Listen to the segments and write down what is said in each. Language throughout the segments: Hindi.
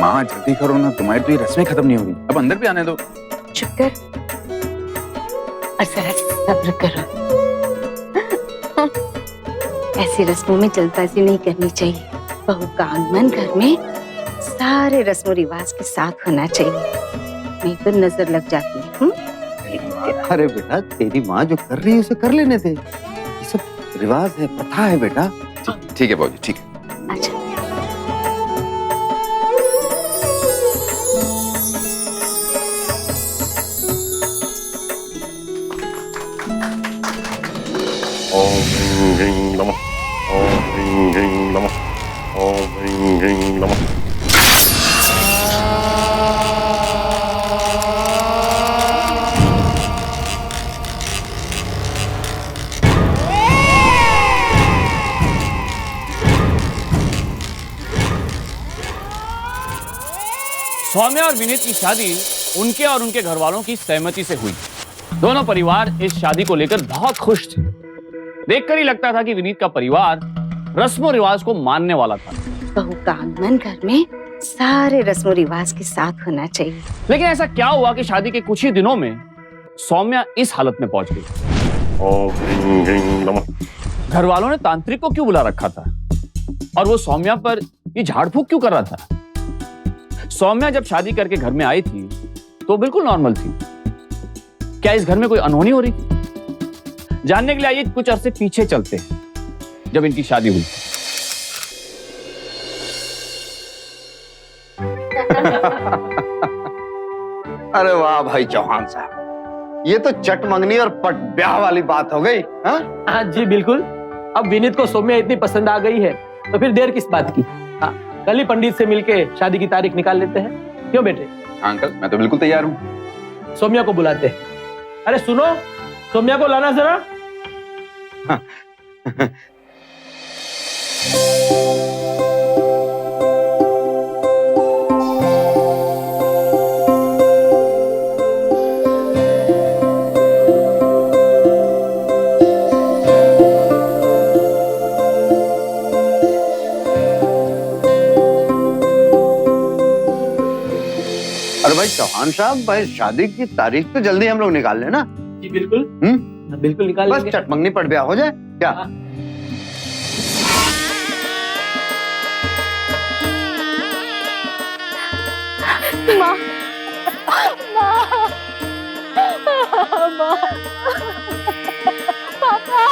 माँ जल्दी करो ना, तुम्हारी तो ये रस्में खत्म नहीं हो रही। अब अंदर भी आने दो। चुप कर और जरा सब्र करो। ऐसी रस्मों में जल्दबाजी नहीं करनी चाहिए। बहू का आगमन घर में सारे रस्मों रिवाज के साथ होना चाहिए, नहीं तो नजर लग जाती है। अरे बेटा, तेरी माँ जो कर रही है उसे कर लेने दे। ये सब रिवाज है, प्रथा है बेटा। ठीक है बाबूजी, ठीक है। अच्छा ओम ह्रीं ह्रीं नमः। ओम ह्रीं ह्रीं नमः। ओम ह्रीं ह्रीं नमः। सौम्या और विनीत की शादी उनके और उनके घर वालों की सहमति से हुई। दोनों परिवार इस शादी को लेकर बहुत खुश थे। देखकर ही लगता था कि विनीत का परिवार रस्मों रिवाज को मानने वाला था। बहू का आगमन घर में सारे रस्मों रिवाज के साथ होना चाहिए। लेकिन ऐसा क्या हुआ कि शादी के कुछ ही दिनों में सौम्या इस हालत में पहुंच गई। ओम ह्रीं ह्रीं नमः। घर वालों ने तांत्रिक को क्यों बुला रखा था और वो सौम्या पर ये झाड़ फूक क्यों कर रहा था? सौम्या जब शादी करके घर में आई थी तो बिल्कुल नॉर्मल थी। क्या इस घर में कोई अनहोनी हो रही थी? जानने के लिए आइए कुछ अरसे पीछे चलते हैं, जब इनकी शादी हुई। अरे वाह भाई चौहान साहब, ये तो चट मंगनी और पट ब्याह वाली बात हो गई। हाँ हाँ जी बिल्कुल। अब विनीत को सौम्या इतनी पसंद आ गई है तो फिर देर किस बात की। हाँ, कल ही पंडित से मिलके शादी की तारीख निकाल लेते हैं। क्यों बेटे? हाँ अंकल, मैं तो बिल्कुल तैयार हूँ। सौम्या को बुलाते हैं। अरे सुनो, सौम्या को लाना जरा। अरे भाई चौहान साहब, भाई शादी की तारीख तो जल्दी हम लोग निकाल लेना। जी बिल्कुल। बिल्कुल निकाल बस लेंगे। चटमंगनी पट ब्याह हो जाए क्या? माँ, माँ, माँ, पापा,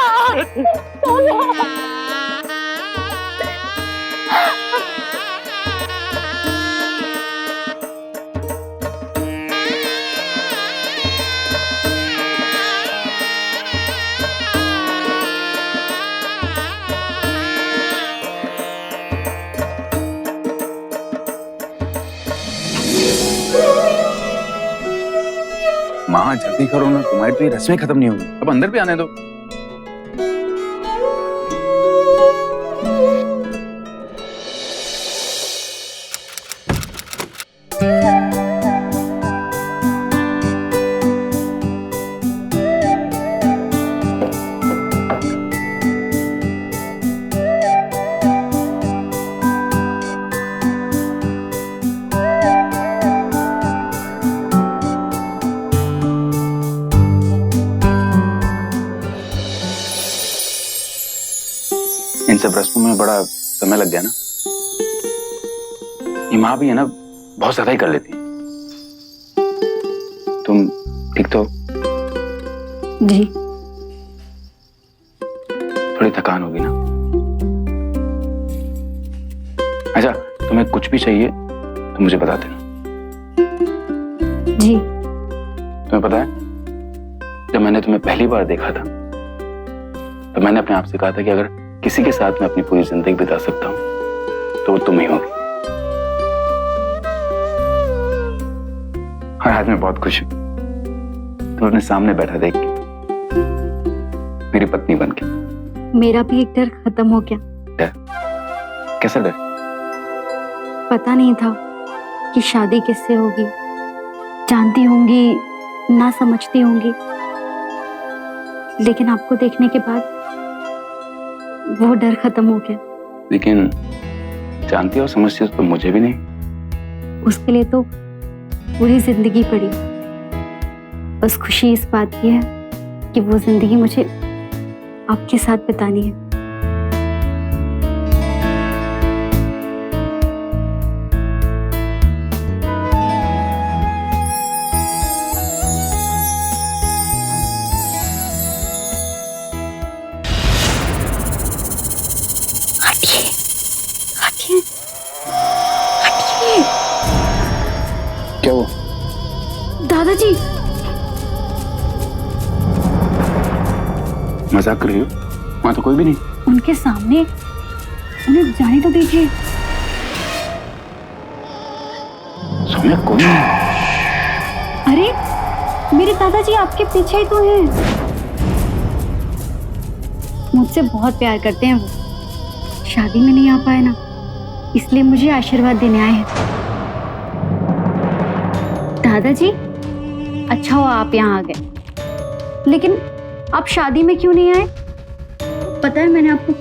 माँ जल्दी करो ना, तुम्हारी तो ये रस्में खत्म नहीं हो रही। अब अंदर भी आने दो। इन सब रस्मों में बड़ा समय लग गया ना। ये माँ भी है ना, बहुत ज्यादा ही कर लेती है। तुम ठीक तो? जी। थोड़ी थकान होगी ना। अच्छा, तुम्हें कुछ भी चाहिए तो मुझे बता देना। जी। तुम्हें पता है, जब मैंने तुम्हें पहली बार देखा था तो मैंने अपने आप से कहा था कि अगर किसी के साथ मैं अपनी पूरी जिंदगी बिता सकता हूं तो वो तुम ही होगी। और आज मैं बहुत खुश हूं तुम अपने सामने बैठा देख के, मेरी पत्नी बन के। मेरा भी एक डर खत्म हो गया। डर? कैसा डर? पता नहीं था कि शादी किससे होगी, जानती होंगी ना समझती होंगी, लेकिन आपको देखने के बाद वो डर खत्म हो गया। लेकिन जानती और समझती हो तो मुझे भी नहीं। उसके लिए तो पूरी जिंदगी पड़ी। बस खुशी इस बात की है कि वो जिंदगी मुझे आपके साथ बितानी है। क्या हुआ? दादाजी, मजाक कर रही हो? वहां तो कोई भी नहीं। उनके सामने उन्हें जाने तो दीजिए। सौम्या कोई नहीं। अरे मेरे दादाजी आपके पीछे ही तो हैं। मुझसे बहुत प्यार करते हैं वो। शादी में नहीं आ पाए ना, इसलिए मुझे आशीर्वाद देने आए हैं। दादाजी, अच्छा हुआ आप यहाँ आ गए, लेकिन आप शादी में क्यों नहीं आए? पता है मैंने आपको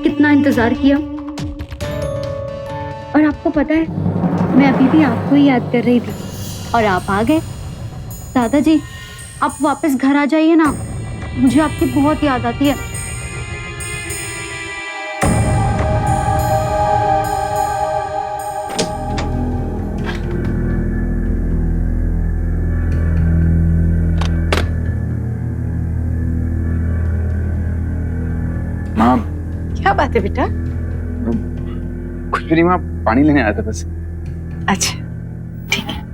कितना इंतजार किया, और आपको पता है मैं अभी भी आपको ही याद कर रही थी और आप आ गए। दादाजी, आप वापस घर आ जाइए ना, मुझे आपकी बहुत याद आती है। माँ, क्या बात है बेटा? कुछ भी नहीं माँ, पानी लेने आया था बस। अच्छा ठीक है।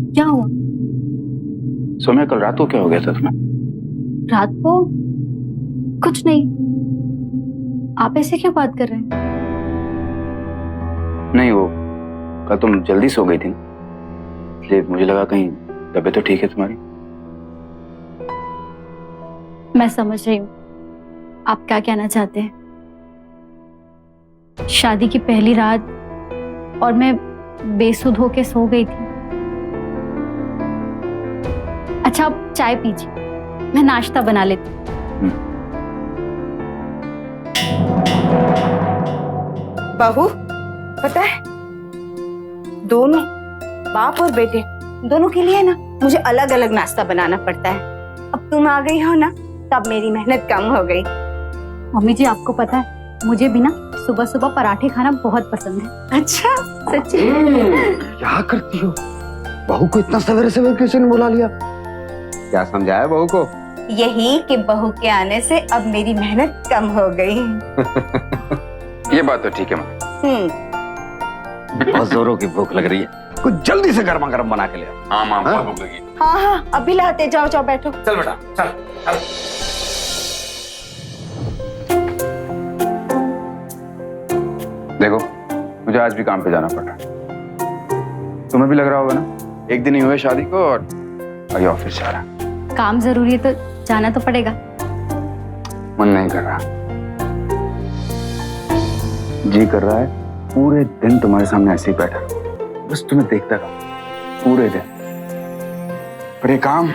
क्या हुआ? सौम्या, कल रात को क्या हो गया था तुम्हें? रात को कुछ नहीं। आप ऐसे क्यों बात कर रहे हैं? नहीं, वो कल तुम जल्दी सो गई थी ना, इसलिए मुझे लगा कहीं तबीयत तो ठीक है तुम्हारी। मैं समझ रही हूँ आप क्या कहना चाहते हैं। शादी की पहली रात और मैं बेसुध होके सो गई थी। अच्छा, आप चाय पीजिए, मैं नाश्ता बना लेती हूँ। बहू, पता है दोनों बाप और बेटे दोनों के लिए ना मुझे अलग अलग नाश्ता बनाना पड़ता है। अब तुम आ गई हो ना, तब मेरी मेहनत कम हो गई। मम्मी जी, आपको पता है मुझे भी ना सुबह सुबह पराठे खाना बहुत पसंद है। अच्छा, सच्ची? क्या करती हो? बहू को इतना सवेरे सवेरे किसी ने बुला लिया? क्या समझाया बहू को? यही कि बहू के आने से अब मेरी मेहनत कम हो गई। ये बात तो ठीक है माँ। बहुत जोरों की भूख लग रही है, कुछ जल्दी से गर्मा गर्म बना के ले आओ। हाँ माँ, हाँ? बहुत भूख लगी। हाँ हाँ, अभी लाते, जाओ जाओ बैठो। चल बेटा, चल चल। देखो, मुझे आज भी काम पे जाना पड़ रहा है। तुम्हें भी लग रहा होगा ना, एक दिन ही हुए शादी को और अभी ऑफिस जा रहा। काम जरूरी है तो जाना तो पड़ेगा। मन नहीं कर रहा, जी कर रहा है पूरे दिन तुम्हारे सामने ऐसे ही बैठा रहूं, बस तुम्हें देखता रहूं पूरे दिन। पर ये काम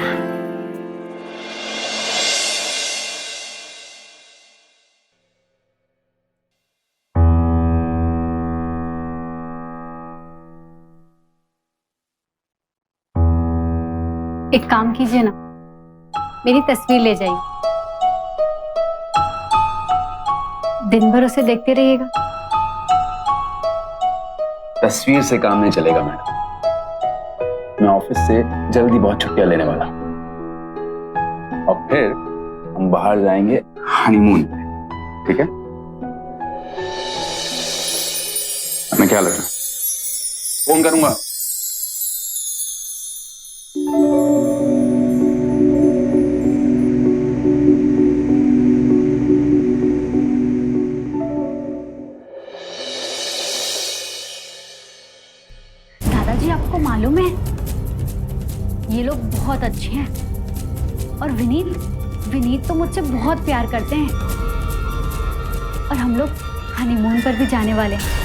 एक काम कीजिए ना, मेरी तस्वीर ले जाइए, दिन भर उसे देखते रहिएगा। तस्वीर से काम नहीं चलेगा मैडम, मैं ऑफिस से जल्दी बहुत छुट्टियां लेने वाला हूं और फिर हम बाहर जाएंगे हनीमून पे, ठीक है? मैं क्या लग रहा, फोन करूंगा। आपको मालूम है ये लोग बहुत अच्छे हैं और विनीत तो मुझसे बहुत प्यार करते हैं और हम लोग हनीमून पर भी जाने वाले हैं।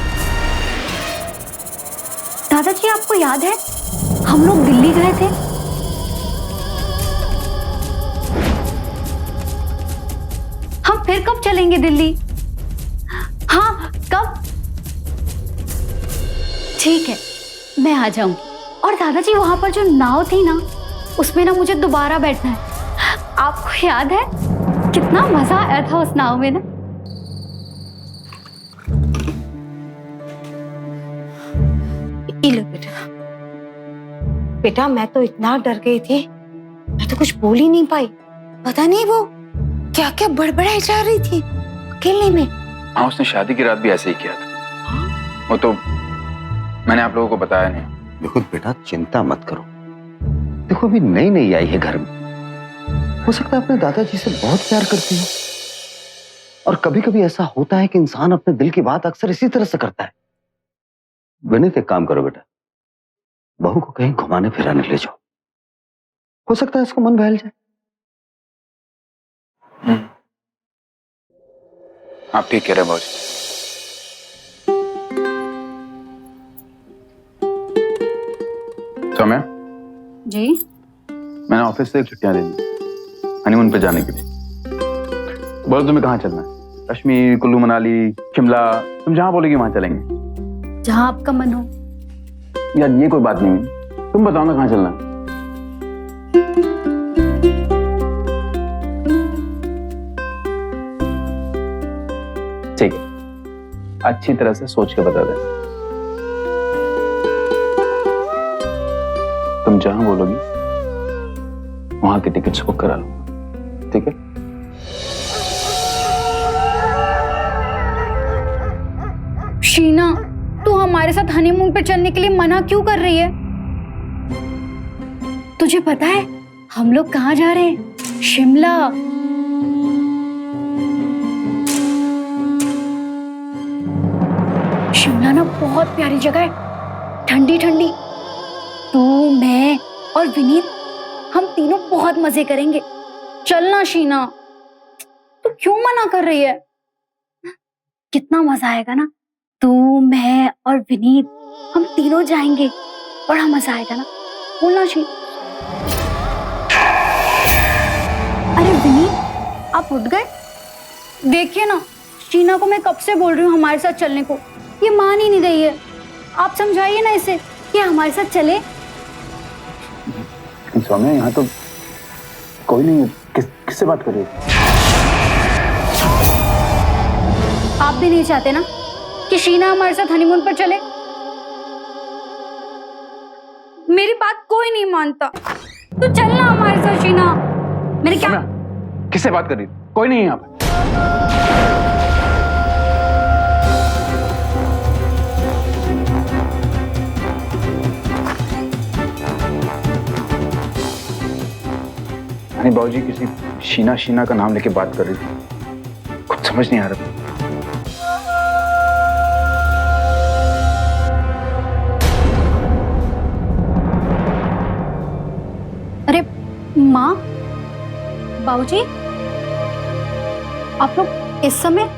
दादाजी आपको याद है हम लोग दिल्ली गए थे? हम फिर कब चलेंगे दिल्ली? हाँ कब? ठीक है मैं आ जाऊंगी। और दादाजी वहां पर जो नाव थी ना उसमें ना मुझे दोबारा बैठना है। आपको याद है कितना मजा आया था उस नाव में ना? लो बेटा, बेटा मैं तो इतना डर गई थी, मैं तो कुछ बोल ही नहीं पाई। पता नहीं वो क्या क्या बड़बड़ाई जा रही थी अकेले में। हाँ, उसने शादी की रात भी ऐसे ही किया था। वो तो मैंने आप लोगों को बताया नहीं। देखो बेटा चिंता मत करो, देखो अभी नई नई आई है घर में, हो सकता है अपने दादाजी से बहुत प्यार करती हो और कभी कभी ऐसा होता है कि इंसान अपने दिल की बात अक्सर इसी तरह से करता है। विनीत एक काम करो बेटा, बहू को कहीं घुमाने फिराने ले जाओ, हो सकता है इसको मन बहल जाए। आप ठीक कह रहे हैं बाबूजी। सौम्या, जी मैंने ऑफिस से छुट्टियां ले ली हनीमून पे जाने के लिए। बोलो तुम्हें कहाँ चलना है? कश्मीर, कुल्लू मनाली, शिमला, तुम जहां बोलेगी वहां चलेंगे। जहां आपका मन हो। यार ये कोई बात नहीं है, तुम बताओ ना कहाँ चलना है। ठीक है, अच्छी तरह से सोच के बता देना। तुम जहां बोलोगी वहां की टिकट्स बुक करा लो, ठीक है? शीना तू हमारे साथ हनीमून पे चलने के लिए मना क्यों कर रही है? तुझे पता है हम लोग कहाँ जा रहे हैं? शिमला। शिमला ना बहुत प्यारी जगह है, ठंडी ठंडी। तू मैं और विनीत हम तीनों बहुत मजे करेंगे। चलना शीना, तू क्यों मना कर रही है? कितना मजा आएगा ना, तू मैं और विनीत हम तीनों जाएंगे, बड़ा मजा आएगा ना, बोलना शीना। अरे विनीत आप उठ गए? देखिए ना शीना को मैं कब से बोल रही हूँ हमारे साथ चलने को, ये मान ही नहीं रही है। आप समझाइए ना इसे कि हमारे साथ चले। सौम्या यहाँ तो कोई नहीं है, किससे बात कर रही है? आप भी नहीं चाहते ना कि शीना हमारे साथ हनीमून पर चले? मेरी बात कोई नहीं मानता, तो चलना हमारे साथ शीना। मेरे क्या? किससे बात कर रही है? कोई नहीं है यहाँ पे। बाबूजी किसी शीना का नाम लेके बात कर रही थी, कुछ समझ नहीं आ रहा। अरे माँ, बाबूजी, आप लोग इस समय?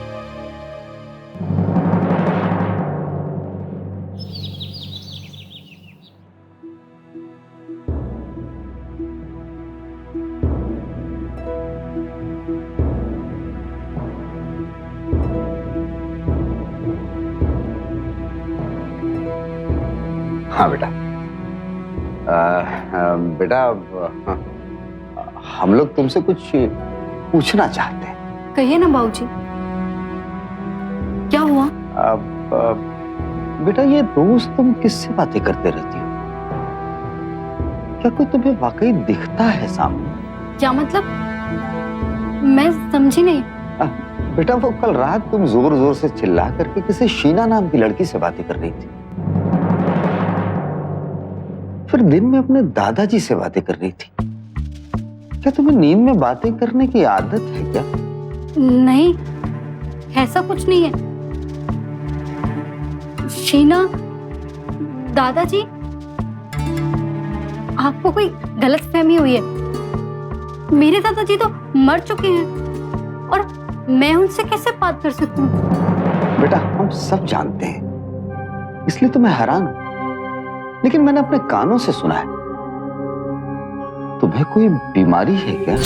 हाँ बेटा, बेटा हम लोग तुमसे कुछ पूछना चाहते हैं। कहिए ना बाबूजी, क्या हुआ? बेटा ये रोज तुम किससे बातें करते रहती हो? क्या कोई तुम्हें वाकई दिखता है सामने? क्या मतलब? मैं समझी नहीं। बेटा वो कल रात तुम जोर जोर से चिल्ला करके किसी शीना नाम की लड़की से बातें कर रही थी, फिर दिन में अपने दादाजी से बातें कर रही थी। क्या तुम्हें नींद में बातें करने की आदत है क्या? नहीं, ऐसा कुछ नहीं है। शीना, दादाजी आपको कोई गलतफहमी हुई है। मेरे दादाजी तो मर चुके हैं और मैं उनसे कैसे बात कर सकती हूँ? बेटा हम सब जानते हैं, इसलिए तो मैं हैरान हूं। लेकिन मैंने अपने कानों से सुना है, तुम्हें कोई बीमारी है क्या?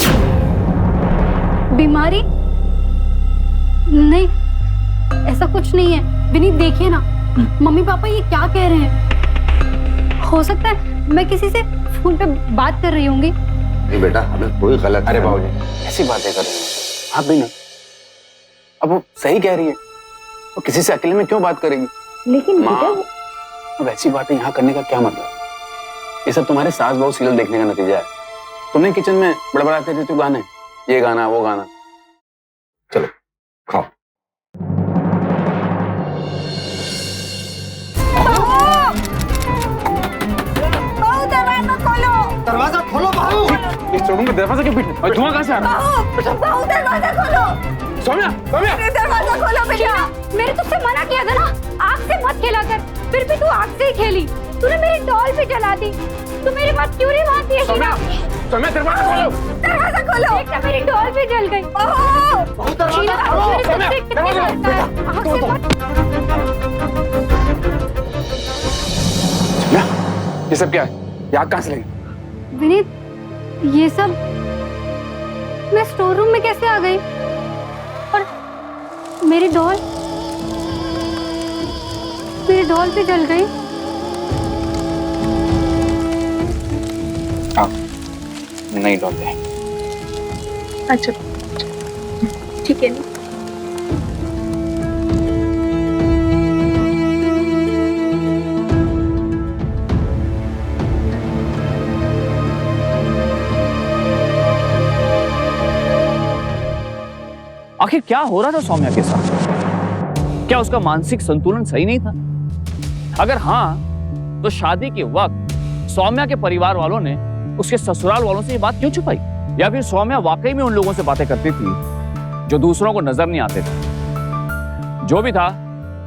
बीमारी? नहीं, ऐसा कुछ नहीं है। विनीत देखिए ना, मम्मी पापा ये क्या कह रहे हैं। हो सकता है मैं किसी से फोन पे बात कर रही होंगी। नहीं बेटा, हमें कोई गलत। अरे बाबूजी ऐसी बातें कर रहे हैं आप भी नहीं। अब वो सही कह रही है, वो किसी से अकेले में क्यों बात करेगी? लेकिन माँ, बेटा अब ऐसी बातें यहाँ करने का क्या मतलब? ये सब तुम्हारे सास बहू सीरियल देखने का नतीजा है। तुमने किचन में बड़बड़ाते रहते हो गाने, ये गाना वो गाना। चलो खाओ। दरवाजा खोलो बहू। इस शोरूम में दरवाजा क्यों पीटने और धुआं कहाँ से आ रहा है? बहू दरवाजा खोलो। सौम्या, सौम्या। दरवाजा खोलो बेटा। मैंने तुझसे मना किया था ना, आग से मत खेला कर, फिर भी तू आग से ही खेली। तूने मेरी डॉल भी जला दी। तू मेरी बात क्यों नहीं मानती है शीना? सौम्या दरवाजा खोलो। दरवाजा खोलो। देखना मेरी डॉल भी जल गई। शीना, मेरे सौम्या, तुझसे कितनी दरवाजा बात है? आग से मत। सौम्या, ये सब क्या है? ये आग कहाँ से लगी? विनीत, ये सब मैं स्टोर रूम में कैसे आ गई? और मेरी डॉल भी जल गई। नहीं डॉलते। अच्छा ठीक है ना। आखिर क्या हो रहा था सौम्या के साथ? क्या उसका मानसिक संतुलन सही नहीं था? अगर हाँ, तो शादी के वक्त सौम्या के परिवार वालों ने उसके ससुराल वालों से ये बात क्यों छुपाई? या फिर सौम्या वाकई में उन लोगों से बातें करती थी जो दूसरों को नजर नहीं आते थे? जो भी था,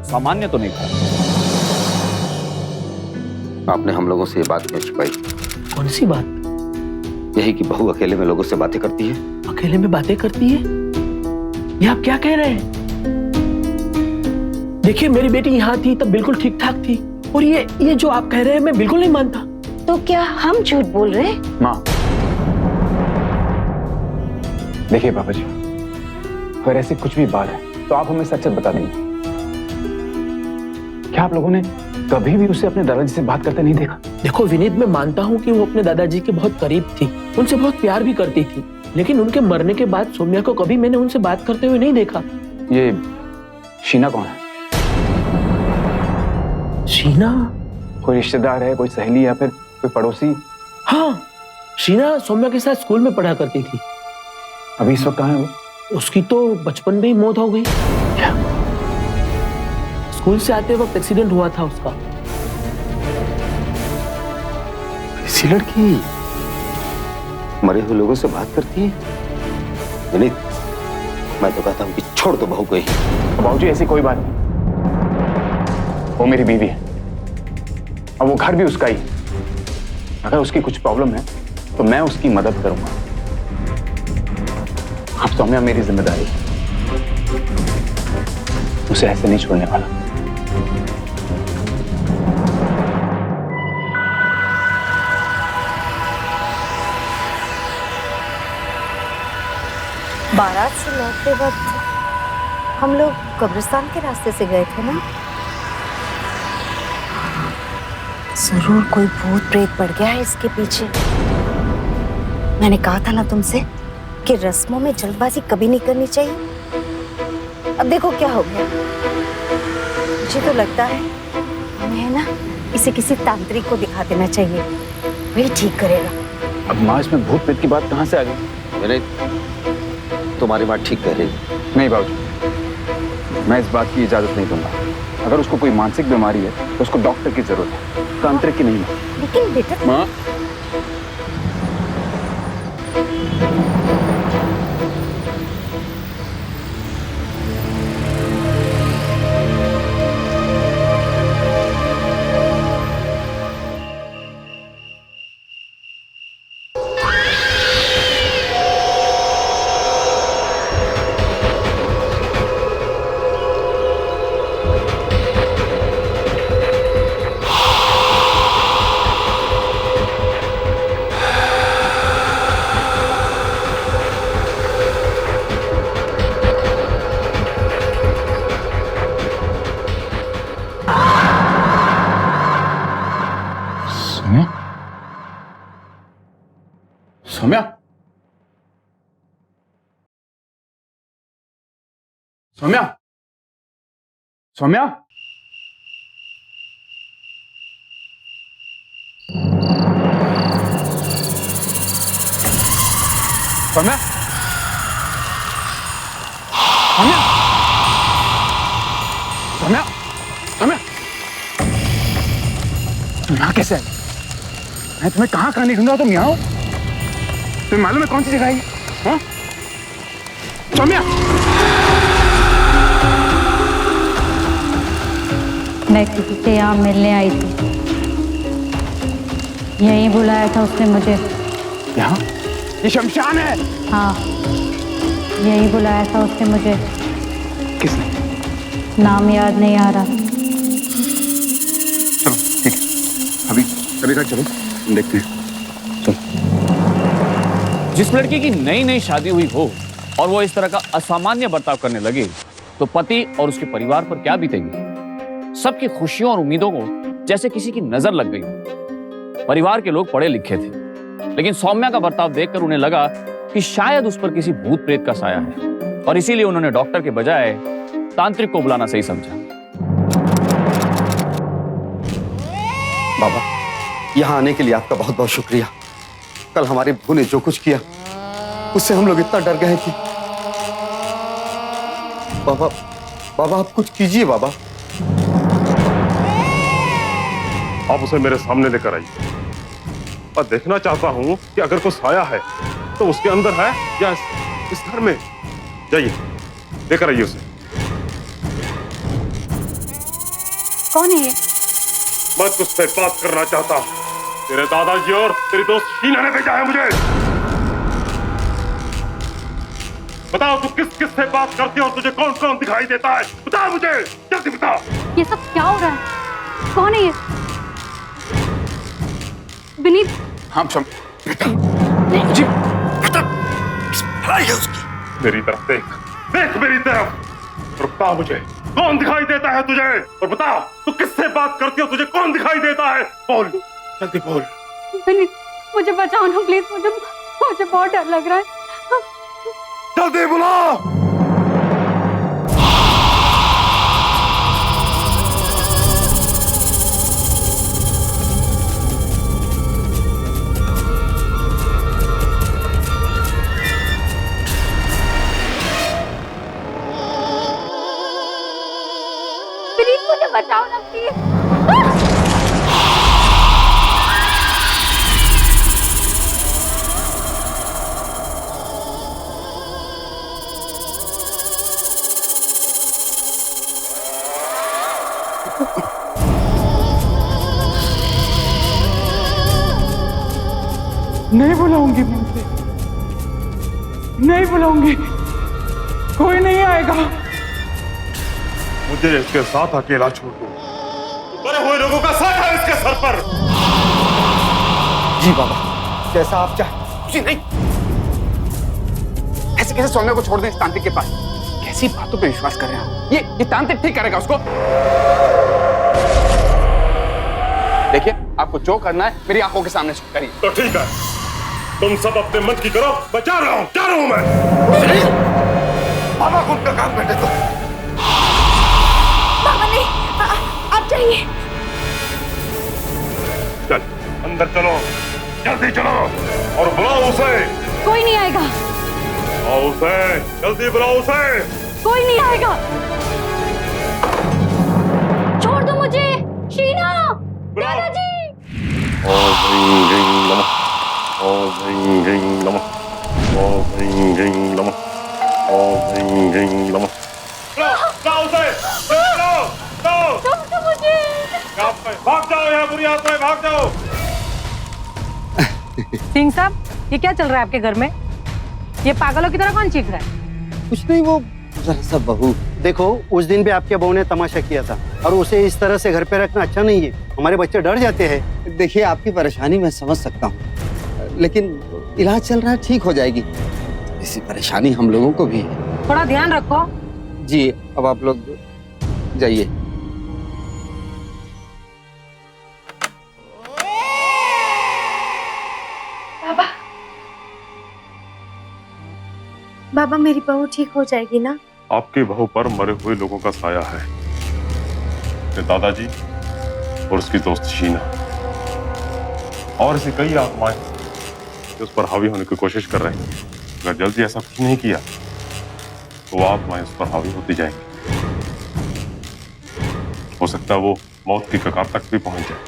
सामान्य तो नहीं था। आपने हम लोगों से ये बात क्यों छुपाई? कौन सी बात? यही कि बहू अकेले में लोगों से बातें करती है। अकेले में बातें करती है? ये आप क्या कह रहे हैं? देखिए, मेरी बेटी यहाँ थी तब बिल्कुल ठीक ठाक थी, और ये जो आप कह रहे हैं मैं बिल्कुल नहीं मानता। तो क्या हम झूठ बोल रहे हैं? माँ देखिए पापा जी, अगर ऐसी कुछ भी बात है तो आप हमें सच बता देंगे। क्या आप लोगों ने कभी भी उसे अपने दादाजी से बात करते नहीं देखा? देखो विनीत, मैं मानता हूँ कि वो अपने दादाजी के बहुत करीब थी, उनसे बहुत प्यार भी करती थी, लेकिन उनके मरने के बाद सौम्या को कभी मैंने उनसे बात करते हुए नहीं देखा। ये शीना कौन है? शीना? कोई रिश्तेदार है, कोई सहेली या फिर कोई पड़ोसी? हाँ, शीना सौम्या के साथ स्कूल में पढ़ा करती थी। अभी इस वक्त कहाँ है वो? उसकी तो बचपन में ही मौत हो गई। क्या? स्कूल से आते वक्त एक्सीडेंट हुआ था उसका। इसी लड़की मरे हुए लोगों से बात करती है? विनीत, मैं तो कहता हूँ कि छोड़ दो बहू को ही। बाबूजी ऐसी कोई बात नहीं, वो मेरी बीवी है और वो घर भी उसका ही। अगर उसकी कुछ प्रॉब्लम है तो मैं उसकी मदद करूंगा। अब सौम्या मेरी जिम्मेदारी है, उसे ऐसे नहीं छोड़ने वाला। बारात से लौटते वक्त हम लोग कब्रिस्तान के रास्ते से गए थे ना? जरूर कोई भूत प्रेत पड़ गया है इसके पीछे। मैंने कहा था ना तुमसे कि रस्मों में जल्दबाजी कभी नहीं करनी चाहिए। अब देखो क्या हो गया। मुझे तो लगता है हमें है ना इसे किसी तांत्रिक को दिखा देना चाहिए, वही ठीक करेगा। अब माँ, इसमें भूत प्रेत की बात कहाँ से आ गई? विनीत, तुम्हारी बात ठीक कह रही है। नहीं बाबूजी, मैं इस बात की इजाजत नहीं दूंगा। अगर उसको कोई मानसिक बीमारी है तो उसको डॉक्टर की जरूरत है, तांत्रिक की नहीं। लेकिन बेटा माँ, सौम्या, सौम्या, सौम्या, सौम्या, सौम्या, सौम्या, सौम्या, तुम यहाँ कैसे आई? मैं तुम्हें कहाँ कहाँ नहीं ढूंढा, तुम यहाँ हो? तुम्हें मालूम है कौन सी जगह है? हाँ? सौम्या, मैं किसी से यहाँ मिलने आई थी, यहीं बुलाया था उसने मुझे। यहाँ? ये शमशान है। हाँ, यही बुलाया था उसने मुझे। किसने? नाम याद नहीं आ रहा। चलो ठीक है, अभी अभी तक चलो, हम देखते हैं। जिस लड़की की नई नई शादी हुई हो और वो इस तरह का असामान्य बर्ताव करने लगे तो पति और उसके परिवार पर क्या बीतेगी। सबकी खुशियों और उम्मीदों को जैसे किसी की नजर लग गई। परिवार के लोग पढ़े लिखे थे, लेकिन सौम्या का बर्ताव देखकर उन्हें लगा कि शायद उस पर किसी भूत प्रेत का साया है और इसीलिए उन्होंने डॉक्टर के बजाय तांत्रिक को बुलाना सही समझा। बाबा, यहाँ आने के लिए आपका बहुत बहुत शुक्रिया। कल हमारे बहू ने जो कुछ किया उससे हम लोग इतना डर गए कि बाबा, बाबा आप कुछ कीजिए बाबा। आप उसे मेरे सामने लेकर आइए और देखना चाहता हूं कि अगर कोई साया है तो उसके अंदर है या इस घर में। जाइए, लेकर आइए उसे। कौन है ये? मैं तुझसे बात करना चाहता हूं। तेरे दादाजी और तेरी दोस्त शीना ने भेजा है मुझे। बताओ तू किस किस से बात करती है और तुझे कौन कौन दिखाई देता है? बता मुझे, जल्दी बता। ये सब क्या हो रहा है? कौन है ये? विनीत, हाँ सौम्या, बेटा, जी, बेटा, है उसकी। मेरी तरफ देख, देख मेरी तरफ। और बता मुझे कौन दिखाई देता है तुझे, और बता तू किससे बात करती हो, तुझे कौन दिखाई देता है? बोल, जल्दी बोल। विनीत, मुझे बचाओ ना प्लीज, मुझे बहुत डर लग रहा है। जल्दी बुलाओ। विनीत, मुझे बचाओ ना प्लीज। नहीं बुलाऊंगी, मुझे नहीं बुलाऊंगी, कोई नहीं आएगा। मुझे इसके साथ अकेला छोड़ दो। मरे हुए लोगों का साथ है इसके सर पर। जी बाबा, जैसा आप चाहे। जी नहीं, ऐसे कैसे सौम्या को छोड़ दें इस तांत्रिक के पास? कैसी बातों पे विश्वास कर रहे हैं? ये तांत्रिक ठीक करेगा उसको? देखिए, आपको जो करना है मेरी आंखों के सामने करिए। तो ठीक है, तुम सब अपने मन की करो, मैं जा रहा हूं मैं। बाबा को उनका काम करने दो। बाबा नहीं, आप जाइए। चल अंदर चलो, जल्दी चलो और बुलाओ उसे। कोई नहीं आएगा, बुलाओ उसे, जल्दी बुलाओ उसे। कोई नहीं आएगा। छोड़ दो मुझे। शीना, दादाजी। ओम ह्रीं ह्रीं नमः, ओम ह्रीं ह्रीं नमः, ओम ह्रीं ह्रीं नमः, ओम ह्रीं ह्रीं नमः। बुलाओ उसे, बुलाओ। छोड़ दो मुझे। भाग जाओ, यहाँ बुरी आत्माएं, भाग जाओ। सिंह साहब, ये क्या चल रहा है आपके घर में? ये पागलों की तरह कौन चीख रहा है? कुछ नहीं, वो जरा सा बहू। देखो, उस दिन भी आपके बहू ने तमाशा किया था और उसे इस तरह से घर पे रखना अच्छा नहीं है। हमारे बच्चे डर जाते हैं। देखिए, आपकी परेशानी मैं समझ सकता हूँ, लेकिन इलाज चल रहा है, ठीक हो जाएगी। इसी परेशानी हम लोगों को भी है। थोड़ा ध्यान रखो। जी, अब आप लोग जाइए। बाबा मेरी बहू ठीक हो जाएगी ना? आपके बहू पर मरे हुए लोगों का साया है, अपने दादाजी और उसकी दोस्त शीना, और ऐसी कई आत्माएं जो उस पर हावी होने की कोशिश कर रही हैं। अगर जल्दी ऐसा कुछ नहीं किया तो वो आत्माएं उस पर हावी होती जाएंगी। हो सकता है वो मौत की कगार तक भी पहुंच जाए।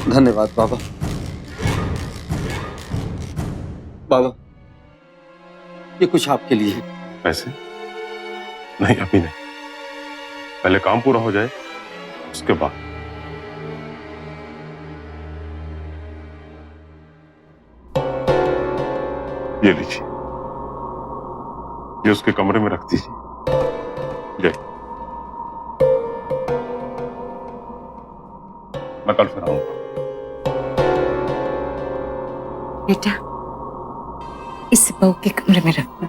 धन्यवाद बाबा। बाबा, ये कुछ आपके लिए है। पैसे नहीं, अभी नहीं, पहले काम पूरा हो जाए उसके बाद। ये लीजिए, ये उसके कमरे में रख दीजिए। जय, मैं कल फिर आऊंगा। बेटा, इस बहू के कमरे में रखना।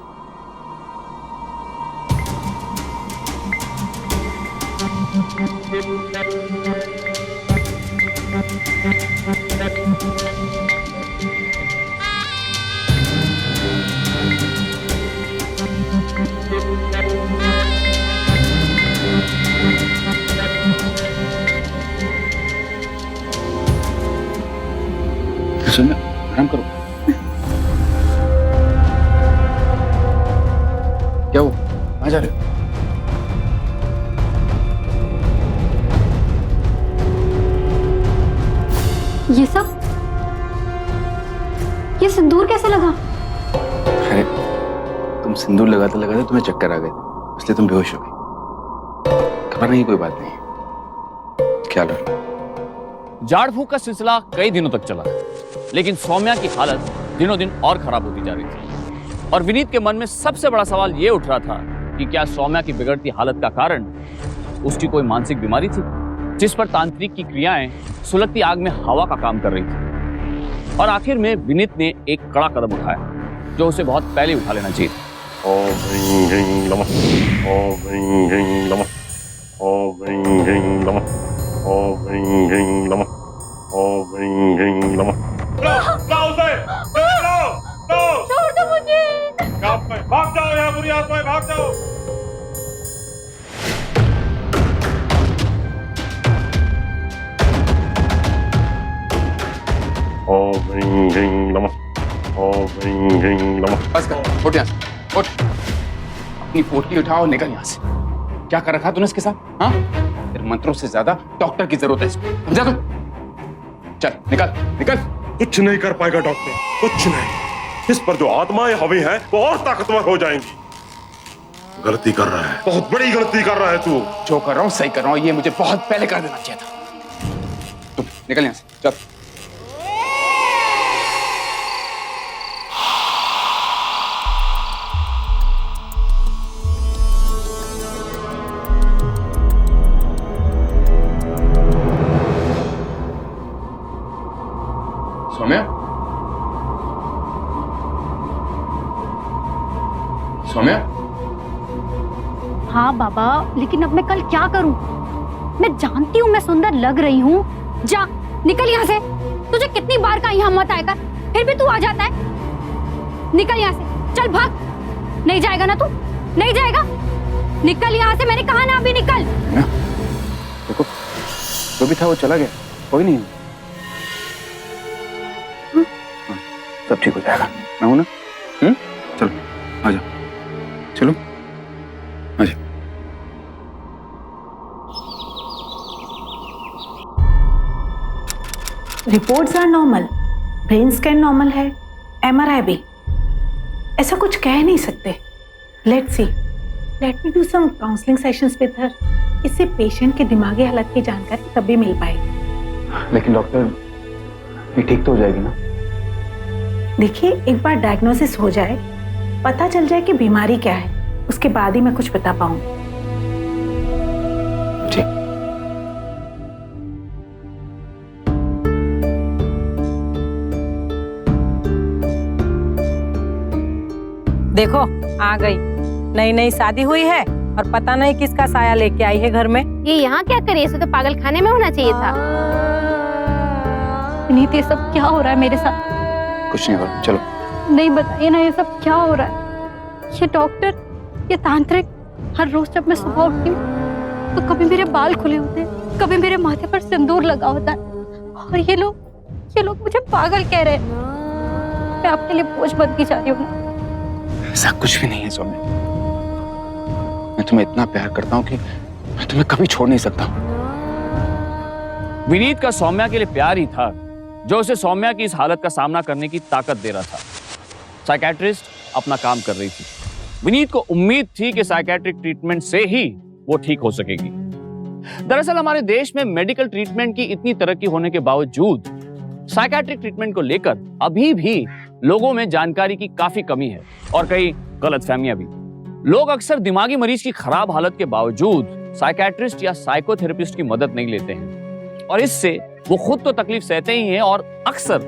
सुन, आराम करो। क्या हो, कहाँ जा रहे हो? ये सब, ये सिंदूर कैसे लगा? अरे तुम सिंदूर लगाते लगाते तुम्हें चक्कर आ गए, इसलिए तुम बेहोश हो गई। खबर नहीं, कोई बात नहीं, ख्याल रखो। झाड़ फूक का सिलसिला कई दिनों तक चला, लेकिन सौम्या की हालत दिनों दिन और खराब होती जा रही थी। और विनीत के मन में सबसे बड़ा सवाल यह उठ रहा था कि क्या सौम्या की बिगड़ती हालत का कारण उसकी कोई मानसिक बीमारी थी, जिस पर तांत्रिक की क्रियाएं सुलगती आग में हवा का काम कर रही थी। और आखिर में विनीत ने एक कड़ा कदम उठाया जो उसे बहुत पहले उठा लेना चाहिए। ओम ह्रीं ह्रीं नमः, ओम ह्रीं ह्रीं नमः, ओम ह्रीं ह्रीं नमः, ओम ह्रीं ह्रीं नमः, ओम ह्रीं ह्रीं नमः। छोड़ दो मुझे। भाग जाओ, यहाँ बुरी आत्माएं, भाग जाओ। ओम ह्रीं ह्रीं नमः, ओम ह्रीं ह्रीं नमः। बस कर, उठ यहाँ से, उठ। अपनी पोटली उठाओ, निकल यहाँ से। क्या कर रखा तूने इसके साथ? हाँ, तेरे मंत्रों से ज्यादा डॉक्टर की जरूरत है इसको, समझा तू? चल निकल, निकल। कुछ नहीं कर पाएगा डॉक्टर, कुछ नहीं। इस पर जो आत्माएं हावी हैं वो और ताकतवर हो जाएंगी। गलती कर रहा है, बहुत बड़ी गलती कर रहा है तू। जो कर रहा हूँ सही कर रहा हूँ, ये मुझे बहुत पहले कर देना चाहिए था। तुम निकल यहाँ से, चल। सौम्या, सौम्या, हाँ बाबा, लेकिन अब मैं कल क्या करूं? मैं जानती हूँ मैं सुंदर लग रही हूँ। जा, निकल यहाँ से। तुझे कितनी बार का यहाँ मत आएगा, फिर भी तू आ जाता है। निकल यहाँ से, चल भाग। नहीं जाएगा ना तू? नहीं जाएगा? निकल यहाँ से, मैंने कहा ना, अभी निकल। देखो, जो भी था वो चला गया, कोई नहीं। सब ठीक हो जाएगा, मैं हूं ना। चलो आ जाओ, चलो आ जाओ। Reports are normal, brain scan normal है, एमआरआई भी। ऐसा कुछ कह नहीं सकते। Let's see, let me do some counselling sessions with her. इससे पेशेंट के दिमागी हालत की जानकारी तब भी मिल पाएगी। लेकिन डॉक्टर, ये ठीक तो हो जाएगी ना? देखिए, एक बार डायग्नोसिस हो जाए, पता चल जाए कि बीमारी क्या है, उसके बाद ही मैं कुछ बता पाऊंगी। ठीक। देखो, आ गई। नई नई शादी हुई है और पता नहीं किसका साया लेके आई है घर में। ये यहाँ क्या करे? इसे तो पागल खाने में होना चाहिए था। विनीत, ये सब क्या हो रहा है मेरे साथ? कुछ नहीं होगा, चलो। नहीं बताइए ना, ये सब क्या हो रहा है? ये डॉक्टर, ये तांत्रिक, हर रोज जब मैं सुबह उठती हूँ तो कभी मेरे बाल खुले होते हैं, कभी मेरे माथे पर सिंदूर लगा होता है, और ये लोग मुझे पागल कह रहे हैं। मैं आपके लिए बोझ बनती जा रही हूँ ना। ऐसा कुछ भी नहीं है सौम्या। मैं तुम्हें इतना प्यार करता हूँ कि मैं तुम्हें कभी छोड़ नहीं सकता। विनीत का सौम्या के लिए प्यार ही था जो उसे सौम्या की इस हालत का सामना करने की ताकत दे रहा था। साइकेट्रिस्ट अपना काम कर रही थी। विनीत को उम्मीद थी कि साइकेट्रिक ट्रीटमेंट से ही वो ठीक हो सकेगी। दरअसल हमारे देश में मेडिकल ट्रीटमेंट की इतनी तरक्की होने के बावजूद साइकेट्रिक ट्रीटमेंट को लेकर अभी भी लोगों में जानकारी की काफी कमी है और कई गलतफहमियां भी। लोग अक्सर दिमागी मरीज की खराब हालत के बावजूद साइकेट्रिस्ट या साइकोथेरेपिस्ट की मदद नहीं लेते हैं, और इससे वो खुद तो तकलीफ सहते ही हैं और अक्सर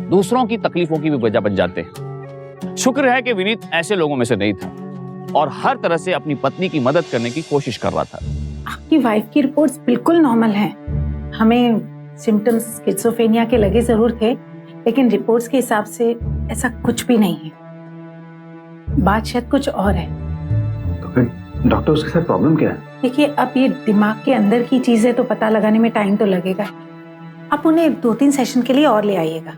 दूसरों की तकलीफों की भी वजह बन जाते हैं। शुक्र है कि विनीत ऐसे लोगों में से नहीं था और हर तरह से अपनी पत्नी की मदद करने की कोशिश कर रहा था। आपकी वाइफ की रिपोर्ट्स बिल्कुल नॉर्मल हैं। हमें सिम्टम्स स्किज़ोफ्रेनिया के लगे जरूर थे, लेकिन रिपोर्ट्स के हिसाब से ऐसा कुछ भी नहीं है। बात शायद कुछ और है। तो फिर डॉक्टर, उसके साथ प्रॉब्लम क्या है? देखिए, अब ये दिमाग के अंदर की चीज है तो पता लगाने में टाइम तो लगेगा। आप उन्हें 2-3 सेशन के लिए और ले आइएगा।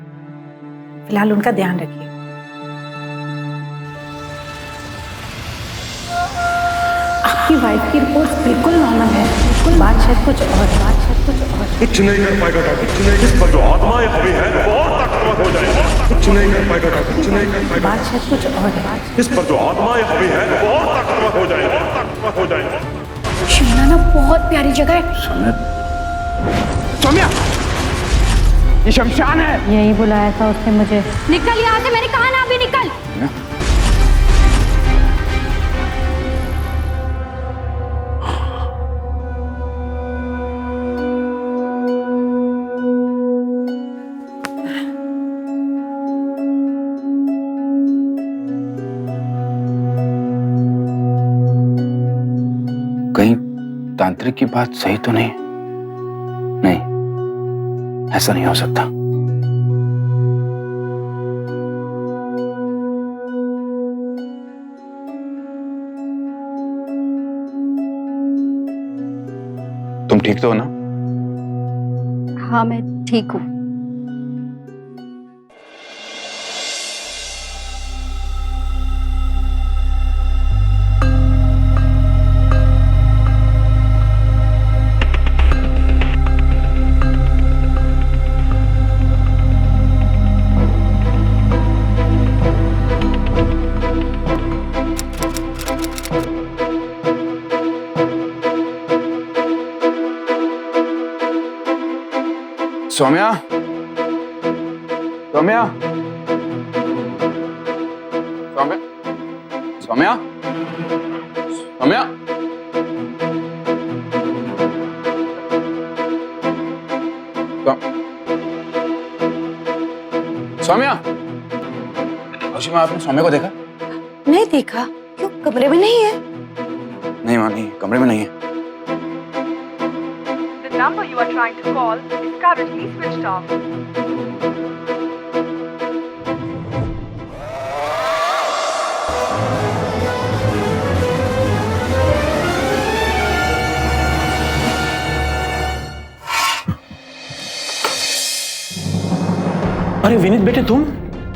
फिलहाल उनका ध्यान रखिए। आपकी वाइफ की रिपोर्ट्स बिल्कुल नॉर्मल है। बात शायद कुछ और है। कुछ नहीं कर पाएगा डॉक्टर, कुछ नहीं। इस पर जो आत्मा है हमें है वो और ताकतवर हो जाएगा। कुछ नहीं कर पाएगा डॉक्टर, कुछ नहीं कर पाएगा। बात शायद कुछ और है। इस पर जो आत्मा है हमें है वो और ताकतवर हो जाएगा, ताकतवर हो जाएगा। शिमला ना बहुत प्यारी जगह है। सौम्या, ये शमशान है। यही बुलाया था उसने मुझे। निकल यहाँ से, मैंने कहा ना अभी निकल। कहीं तांत्रिक की बात सही तो नहीं? नहीं, ऐसा नहीं हो सकता। तुम ठीक तो हो ना? हाँ, मैं ठीक हूँ। सौम्या, सौम्या, सौम्या, सौम्या, सौम्या, सौम्या। खुशी माँ, आपने सौम्या को देखा? नहीं देखा। क्यों, कमरे में नहीं है? नहीं माँ, नहीं, कमरे में नहीं है। The number you are trying to call is currently switched off. अरे विनीत बेटे, तुम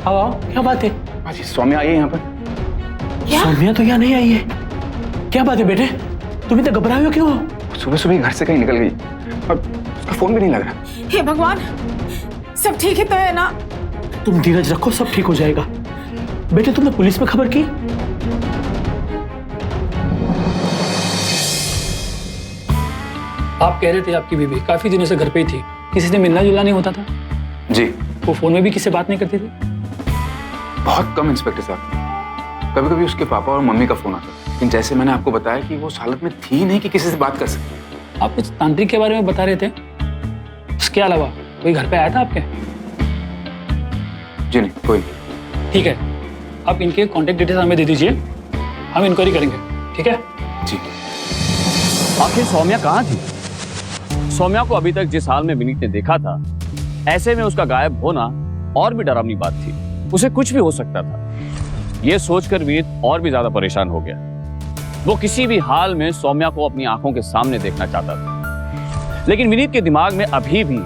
आओ आओ, क्या बात है? जी, सौम्या आई है यहाँ पर। सौम्या तो यहाँ नहीं आई है। क्या बात है बेटे, तुम इतना घबराए हो क्यों? सुबह सुबह घर से कहीं निकल गई और उसका फोन भी नहीं लग रहा। हे भगवान, सब ठीक है तो है ना? तुम धीरज रखो, सब ठीक हो जाएगा। बेटे, तुमने पुलिस में खबर की? आप कह रहे थे आपकी बीवी काफी दिनों से घर पे ही थी, किसी से मिलना जुलना नहीं होता था? जी। वो फोन में भी किसी से बात नहीं करती थी? बहुत कम इंस्पेक्टर साहब, कभी कभी उसके पापा और मम्मी का फोन आता है, लेकिन जैसे मैंने आपको बताया कि वो उस हालत में थी नहीं कि किसी से बात कर सके। आप कुछ तांत्रिक के बारे में बता रहे थे, इसके अलावा कोई घर पे आया था आपके? जी नहीं, कोई नहीं। ठीक है, आप इनके कॉन्टेक्ट डिटेल्स हमें दे दीजिए, हम इंक्वायरी करेंगे। ठीक है जी। आखिर सौम्या कहाँ थी? सौम्या को अभी तक जिस हाल में विनीत ने देखा था, ऐसे में उसका गायब होना और भी डरावनी बात थी। उसे कुछ भी हो सकता था। यह सोचकर विनीत और भी ज्यादा परेशान हो गया। वो किसी भी हाल में सौम्या को अपनी आंखों के सामने देखना चाहता था, लेकिन विनीत के दिमाग में अभी भी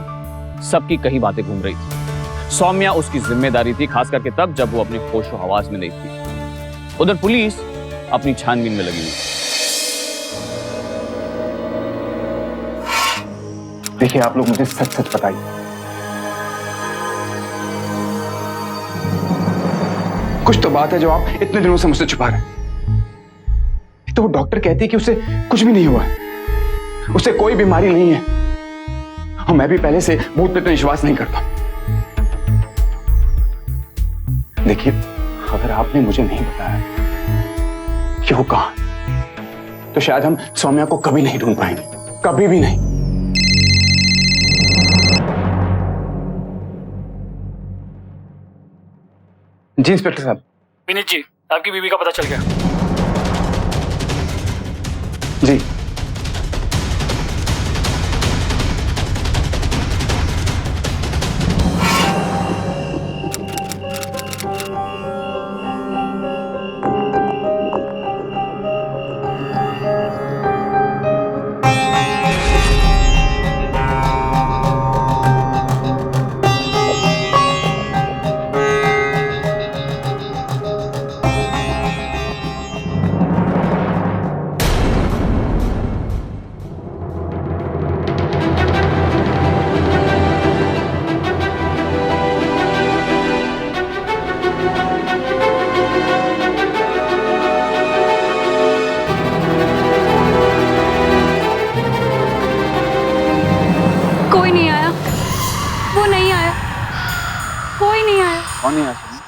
सबकी कई बातें घूम रही थी। सौम्या उसकी जिम्मेदारी थी, खास करके तब जब वो अपने होशो हवास में नहीं थी। उधर पुलिस अपनी छानबीन में लगी हुई। देखिए, आप लोग मुझे सच सच बताइए, कुछ तो बात है जो आप इतने दिनों से मुझसे छुपा रहे हैं। तो वो डॉक्टर कहती है कि उसे कुछ भी नहीं हुआ, उसे कोई बीमारी नहीं है, और मैं भी पहले से भूत पे तो विश्वास नहीं करता। देखिए, अगर आपने मुझे नहीं बताया कि वो कहां, तो शायद हम सौम्या को कभी नहीं ढूंढ पाएंगे, कभी भी नहीं। जी इंस्पेक्टर साहब। विनीत जी, आपकी बीवी का पता चल गया। जी।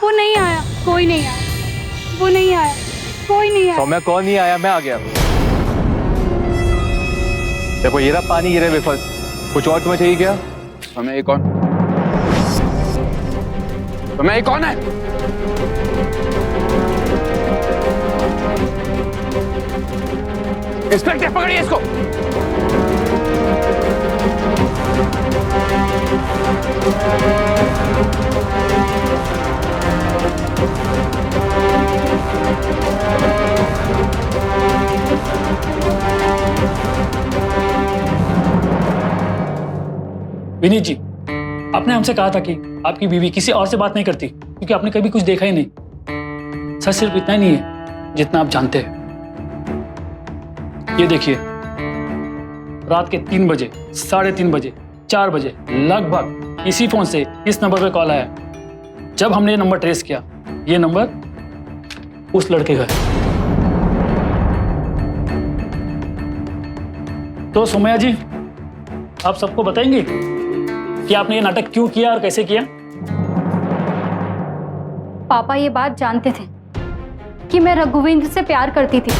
वो नहीं आया, कोई नहीं आया, वो नहीं आया, कोई नहीं आया। सौम्या कौन नहीं आया? मैं आ गया। देखो ये रहा पानी, ये रहे वेफर्स। कुछ और तुम्हें चाहिए क्या? सौम्या ये कौन? सौम्या ये कौन है? इंस्पेक्टर पकड़िए इसको। विनीत जी, आपने हमसे कहा था कि आपकी बीवी किसी और से बात नहीं करती क्योंकि आपने कभी कुछ देखा ही नहीं। सच सिर्फ इतना ही नहीं है जितना आप जानते हैं। ये देखिए, रात के 3 बजे, 3:30 बजे, 4 बजे लगभग इसी फोन से इस नंबर पे कॉल आया। जब हमने ये नंबर ट्रेस किया, ये नंबर उस लड़के का है। तो सौम्या जी, आप सबको बताएंगे कि आपने ये नाटक क्यों किया और कैसे किया? पापा ये बात जानते थे कि मैं रघुवींद्र से प्यार करती थी,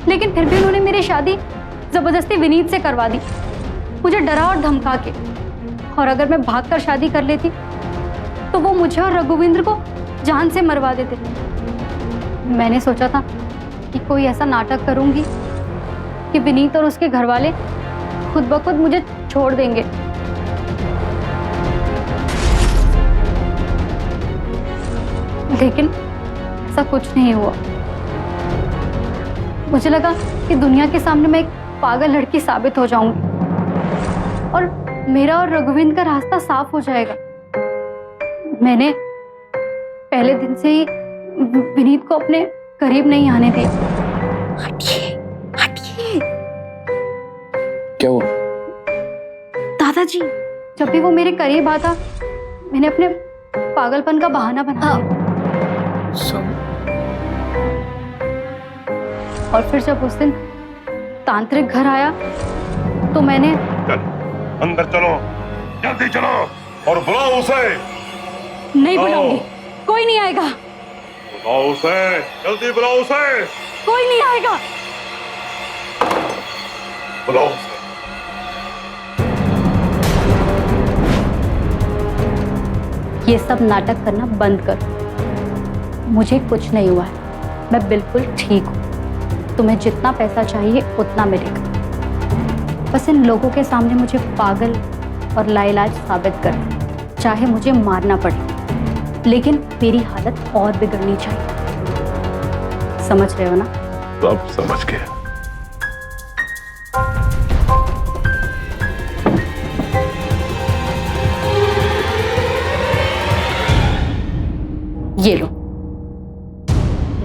लेकिन फिर भी उन्होंने मेरी शादी जबरदस्ती विनीत से करवा दी, मुझे डरा और धमका के। और अगर मैं भागकर शादी कर लेती तो वो मुझे और रघुवींद्र को जान से मरवा देते। मैंने सोचा था कि कोई ऐसा नाटक करूंगी कि विनीत और उसके घर वाले खुद ब खुद मुझे छोड़ देंगे। लेकिन ऐसा कुछ नहीं हुआ। मुझे लगा कि दुनिया के सामने मैं एक पागल लड़की साबित हो जाऊंगी और मेरा और रघुवींद्र का रास्ता साफ हो जाएगा। मैंने पहले दिन से ही विनीत को अपने करीब नहीं आने दिया। हटिए, हटिए। क्या हुआ? दादाजी, जब भी वो मेरे करीब आता, मैंने अपने पागलपन का बहाना बना लिया। और फिर जब उस दिन तांत्रिक घर आया तो मैंने चल, अंदर चलो, जल्दी चलो और बुलाओ उसे। नहीं बुलाऊंगी, कोई नहीं आएगा। बुलाओ उसे, जल्दी बुलाओ उसे। कोई नहीं आएगा। बुलाओ उसे। ये सब नाटक करना बंद करो। मुझे कुछ नहीं हुआ है, मैं बिल्कुल ठीक हूँ। तुम्हें जितना पैसा चाहिए उतना मिलेगा। बस इन लोगों के सामने मुझे पागल और लाइलाज साबित कर दूं, चाहे मुझे मारना पड़े, लेकिन मेरी हालत और बिगड़नी चाहिए। समझ रहे हो ना? सब समझ गए। ये लो,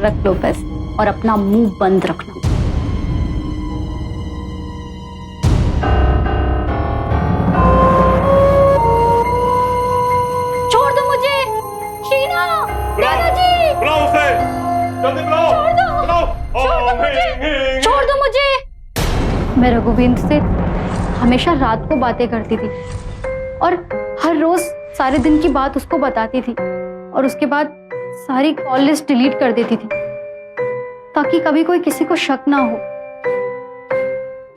रख लो पैसे और अपना मुंह बंद रखना। छोड़ दो मुझे, शीना, दादाजी, बुलाओ उसे, जल्दी बुलाओ। छोड़ दो मुझे। मैं रघुवींद्र से हमेशा रात को बातें करती थी और हर रोज सारे दिन की बात उसको बताती थी और उसके बाद सारी कॉल लिस्ट डिलीट कर देती थी ताकि कभी कोई किसी को शक ना हो।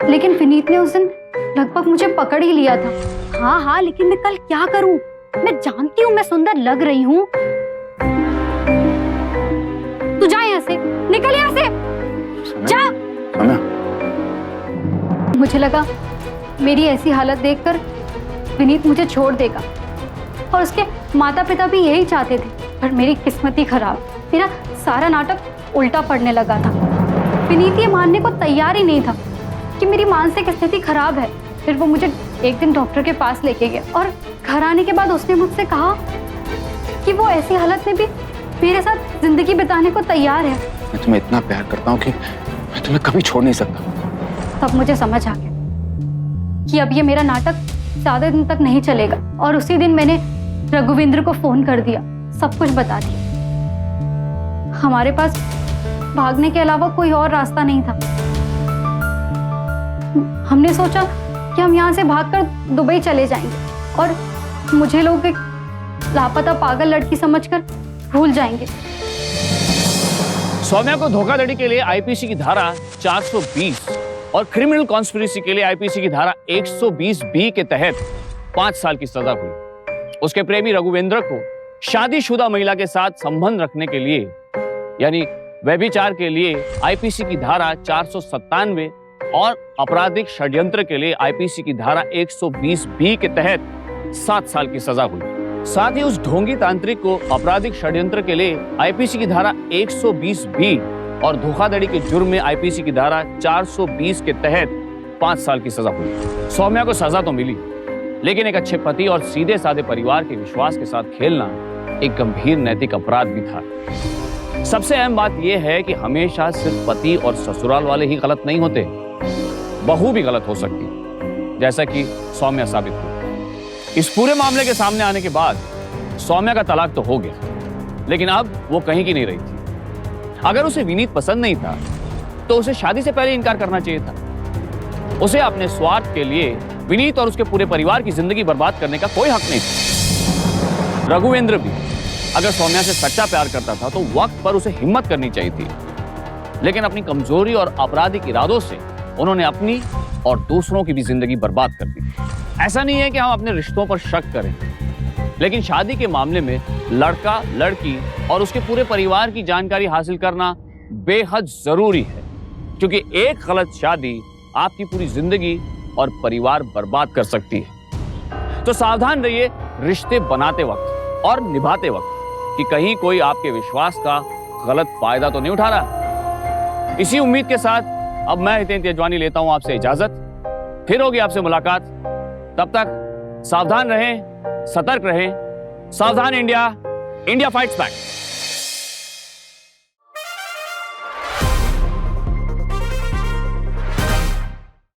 लेकिन विनीत ने उस दिन लगभग मुझे पकड़ ही लिया था। हाँ, लेकिन मैं कल क्या करूं? मैं जानती हूं मैं सुंदर लग रही हूं। तू जा यहाँ से, निकल यहाँ से, जा। मुझे लगा मेरी ऐसी हालत देखकर विनीत मुझे छोड़ देगा और उसके माता पिता भी यही चाहते थे, पर मेरी किस्मत ही खराब। मेरा सारा नाटक उल्टा पड़ने लगा था। विनीत ये मानने को तैयार ही नहीं था कि मेरी मानसिक स्थिति खराब है। फिर वो मुझे एक दिन डॉक्टर के पास लेके गया और घर आने के बाद उसने मुझसे कहा कि वो ऐसी हालत में भी मेरे साथ जिंदगी बिताने को तैयार है। मैं तुम्हें इतना प्यार करता हूँ कि मैं तुम्हें कभी छोड़ नहीं सकता। तब मुझे समझ आ गया कि अब ये मेरा नाटक ज्यादा दिन तक नहीं चलेगा और उसी दिन मैंने रघुवींद्र को फोन कर दिया, सब कुछ बता दिया। हमारे पास भागने के अलावा कोई और रास्ता नहीं था। हमने सोचा कि हम यहाँ से भागकर दुबई चले जाएंगे और मुझे लोग एक लापता पागल लड़की समझकर भूल जाएंगे। सौम्या को धोखाधड़ी के लिए आईपीसी की धारा 420 और क्रिमिनल कॉन्स्पिरेसी के लिए आईपीसी की धारा 120 बी के तहत 5 साल की सजा हुई। उसके प्रेमी रघुवेंद्र को शादीशुदा महिला के साथ संबंध रखने के लिए यानी व्यभिचार के लिए आईपीसी की धारा 497 और आपराधिक षड्यंत्र के लिए आईपीसी की धारा 120 बी के तहत 7 साल की सजा हुई। साथ ही उस ढोंगी तांत्रिक को आपराधिक षड्यंत्र के लिए आईपीसी की धारा 120 बी और धोखाधड़ी के जुर्म में आईपीसी की धारा 420 के तहत 5 साल की सजा हुई। सौम्या को सजा तो मिली, लेकिन एक अच्छे पति और सीधे साधे परिवार के विश्वास के साथ खेलना एक गंभीर नैतिक अपराध भी था। सबसे अहम बात यह है कि हमेशा सिर्फ पति और ससुराल वाले ही गलत नहीं होते, बहू भी गलत हो सकती, जैसा कि सौम्या साबित हुई। इस पूरे मामले के सामने आने के बाद सौम्या का तलाक तो हो गया, लेकिन अब वो कहीं की नहीं रही थी। अगर उसे विनीत पसंद नहीं था तो उसे शादी से पहले इनकार करना चाहिए था। उसे अपने स्वार्थ के लिए विनीत और उसके पूरे परिवार की जिंदगी बर्बाद करने का कोई हक नहीं था। रघुवेंद्र भी अगर सौम्या से सच्चा प्यार करता था तो वक्त पर उसे हिम्मत करनी चाहिए थी, लेकिन अपनी कमजोरी और आपराधिक इरादों से उन्होंने अपनी और दूसरों की भी जिंदगी बर्बाद कर दी। ऐसा नहीं है कि हम अपने रिश्तों पर शक करें, लेकिन शादी के मामले में लड़का लड़की और उसके पूरे परिवार की जानकारी हासिल करना बेहद जरूरी है, क्योंकि एक गलत शादी आपकी पूरी जिंदगी और परिवार बर्बाद कर सकती है। तो सावधान रहिए रिश्ते बनाते वक्त और निभाते वक्त कि कहीं कोई आपके विश्वास का गलत फायदा तो नहीं उठा रहा। इसी उम्मीद के साथ अब मैं हितेन तेजवानी लेता हूं आपसे इजाजत। फिर होगी आपसे मुलाकात, तब तक सावधान रहें, सतर्क रहें। सावधान इंडिया, इंडिया फाइट्स बैक।